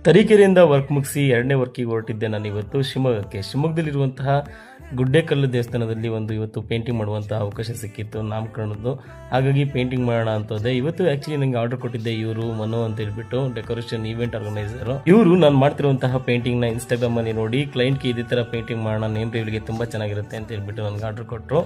ತರೀಕೆರೆಯಿಂದ work ಮುಗಿಸಿ ಎರಡನೇ ವರ್ಕಿಗೆ ಹೊರಟಿದ್ದೆ ನಾನು ಇವತ್ತು ಶಿವಮೊಗ್ಗಕ್ಕೆ. ಶಿವಮೊಗ್ಗದಲ್ಲಿರುವಂತಹ ಗುಡ್ಡೆಕಲ್ಲು ದೇವಸ್ಥಾನದಲ್ಲಿ ಇವತ್ತು ಪೇಂಟಿಂಗ್ ಮಾಡುವಂತಹ ಅವಕಾಶ ಸಿಕ್ಕಿತ್ತು ನಾಮಕರಣದ್ದು. ಹಾಗಾಗಿ ಪೇಂಟಿಂಗ್ ಮಾಡೋಣ ಅಂತಂದೆ. ಇವತ್ತು ಆಕ್ಚುಲಿ ನಂಗೆ ಆರ್ಡರ್ ಕೊಟ್ಟಿದ್ದೆ ಇವರು ಮನು ಅಂತ ಹೇಳ್ಬಿಟ್ಟು, ಡೆಕೋರೇಷನ್ ಈವೆಂಟ್ ಆರ್ಗನೈಸರ್. ಇವರು ನಾನು ಮಾಡ್ತಿರುವಂತಹ ಪೇಂಟಿಂಗ್ ನ ಇನ್ಸ್ಟಾಗ್ರಾಮ್ ಅಲ್ಲಿ ನೋಡಿ ಕ್ಲೈಂಟ್ಗೆ ಇದೇ ತರ ಪೇಂಟಿಂಗ್ ಮಾಡೋಣ, ನೇಮ್ ರಿವೀಲ್ಗೆ ತುಂಬಾ ಚೆನ್ನಾಗಿರುತ್ತೆ ಅಂತ ಹೇಳ್ಬಿಟ್ಟು ನನಗೆ ಆರ್ಡರ್ ಕೊಟ್ಟರು.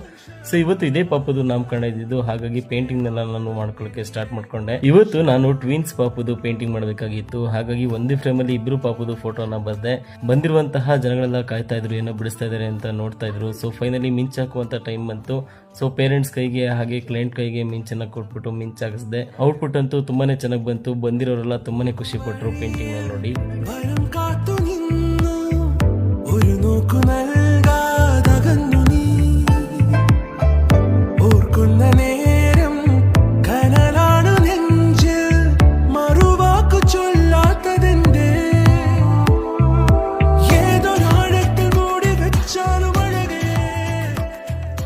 ಸೊ ಇವತ್ತು ಇದೇ ಪಾಪದು ನಾಮಕರಣ ಇದ್ದಿದ್ದು, ಹಾಗಾಗಿ ಪೇಂಟಿಂಗ್ ನೆಲ್ಲ ನಾನು ಮಾಡ್ಕೊಳ್ಳೋಕೆ ಸ್ಟಾರ್ಟ್ ಮಾಡ್ಕೊಂಡೆ. ಇವತ್ತು ನಾನು ಟ್ವಿನ್ಸ್ ಪಾಪದು ಪೇಂಟಿಂಗ್ ಮಾಡಬೇಕಾಗಿತ್ತು. ಹಾಗಾಗಿ ಒಂದೇ ಫ್ರೇಮ್ ಅಲ್ಲಿ ಇಬ್ರು ಪಾಪದು ಫೋಟೋನ ಬರ್ದೆ. ಬಂದಿರುವಂತಹ ಜನಗಳೆಲ್ಲ ಕಾಯ್ತಾ ಇದ್ರು, ಏನೋ ಬಿಡಿಸ್ತಾ ಇದಾರೆ ಅಂತ ನೋಡ್ತಾ ಇದ್ರು. ಸೊ ಫೈನಲಿ ಮಿಂಚ್ ಹಾಕುವಂತ ಟೈಮ್ ಬಂತು. ಸೊ ಪೇರೆಂಟ್ಸ್ ಕೈಗೆ ಹಾಗೆ ಕ್ಲೈಂಟ್ ಕೈಗೆ ಮಿಂಚನ್ನ ಕೊಟ್ಬಿಟ್ಟು ಮಿಂಚ್ ಹಾಕಿಸಿದೆ. ಔಟ್ಪುಟ್ ಅಂತೂ ತುಂಬಾನೇ ಚೆನ್ನಾಗಿ ಬಂತು. ಬಂದಿರೋರೆಲ್ಲ ತುಂಬಾನೇ ಖುಷಿ ಪಟ್ರು ಪೇಂಟಿಂಗ್ ನೋಡಿ.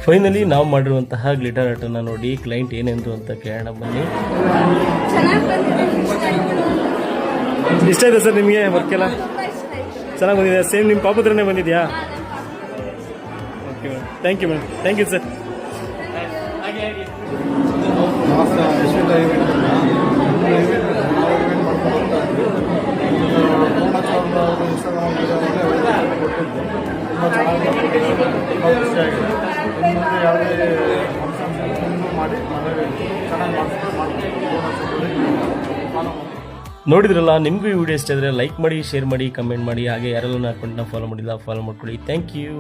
ಫೈನಲಿ ನಾವು ಮಾಡಿರುವಂತಹ ಗ್ಲಿಟರ್ ಆರ್ಟ್ ಅನ್ನ ನೋಡಿ ಕ್ಲೈಂಟ್ ಏನೆಂದು ಅಂತ ಕೇಳೋಣ ಬನ್ನಿ. ಇಷ್ಟ ಇದೆ ಸರ್ ನಿಮಗೆ ವರ್ಕ್ ಎಲ್ಲ ಚೆನ್ನಾಗಿ ಬಂದಿದೆ? ಸೇಮ್ ನಿಮ್ಮ ಪಾಪ ಹತ್ರನೇ ಬಂದಿದೆಯಾ? Okay madam, thank you madam, thank you sir. ನೋಡಿದ್ರಲ್ಲ, ನಿಮಗೂ ಈ ವಿಡಿಯೋ ಇಷ್ಟ ಇದ್ರೆ ಲೈಕ್ ಮಾಡಿ, ಶೇರ್ ಮಾಡಿ, ಕಮೆಂಟ್ ಮಾಡಿ. ಹಾಗೆ ಯಾರೆಲ್ಲ ನನ್ನ ಅಕೌಂಟ್ನ ಫಾಲೋ ಮಾಡಿಲ್ಲ ಫಾಲೋ ಮಾಡ್ಕೊಳ್ಳಿ. Thank you.